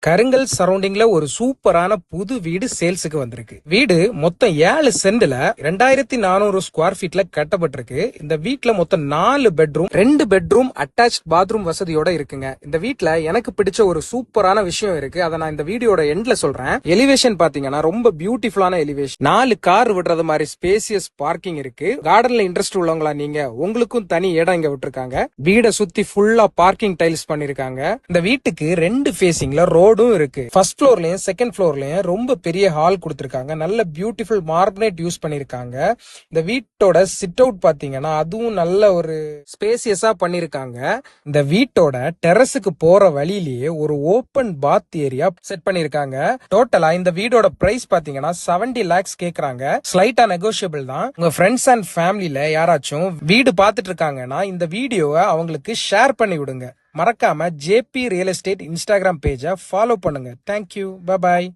கருங்கல் சரௌண்டிங்ல ஒரு சூப்பரான புது வீடு சேல்ஸுக்கு வந்திருக்கு. வீடு மொத்தம் 7 சென்ட்ல 2400 ஸ்கொயர் ஃபீட்ல கட்டப்பட்டிருக்கு. இந்த வீட்ல மொத்தம் 4 பெட்ரூம், 2 பெட்ரூம் அட்டாச் பாத்ரூம் வசதியோட இருக்குங்க. இந்த வீட்ல எனக்கு பிடிச்ச ஒரு சூப்பரான விஷயம் இருக்கு. அதை நான் இந்த வீடியோட எண்ட்ல சொல்றேன். எலிவேஷன் பாத்தீங்கன்னா ரொம்ப பியூட்டிஃபுல்லான எலிவேஷன். 4 கார் விடுறது மாதிரி ஸ்பேசியஸ் பார்க்கிங் இருக்கு. கார்டன்ல இன்ட்ரெஸ்ட் உள்ளவங்களா நீங்க, உங்களுக்கும் தனி இடம் இங்க விட்டுருக்காங்க. வீடை சுத்தி ஃபுல்லா பார்க்கிங் டைல்ஸ் பண்ணிருக்காங்க. இந்த வீட்டுக்கு 2 ஃபேசிங்ல ரோடும் இருக்கு. ஃபர்ஸ்ட் ஃப்ளோர்லயும் செகண்ட் ஃப்ளோர்லயும் ரொம்ப பெரிய ஹால் கொடுத்திருக்காங்க. நல்ல பியூட்டிஃபுல் மார்பனேட் யூஸ் பண்ணிருக்காங்க. இந்த வீட்டோட சிட் அவுட் பாத்தீங்கன்னா அதுவும் நல்ல ஒரு ஸ்பேசியஸா பண்ணிருக்காங்க. இந்த வீட்டோட டெரஸுக்கு போற வழியிலேயே ஒரு ஓபன் பாத் ஏரியா செட் பண்ணிருக்காங்க. டோட்டலா இந்த வீடோட பிரைஸ் பாத்தீங்கன்னா 70 lakhs கேக்குறாங்க. ஸ்லைட்டா நெகோஷியபிள் தான். உங்க ஃப்ரெண்ட்ஸ் அண்ட் ஃபேமிலில யாராச்சும் வீடு பாத்துட்டு இருக்காங்கன்னா இந்த வீடியோவை அவங்களுக்கு ஷேர் பண்ணி விடுங்க. மறக்காம ஜேபி ரியல் எஸ்டேட் இன்ஸ்டாகிராம் பேஜை ஃபாலோ பண்ணுங்க. Thank you, bye bye.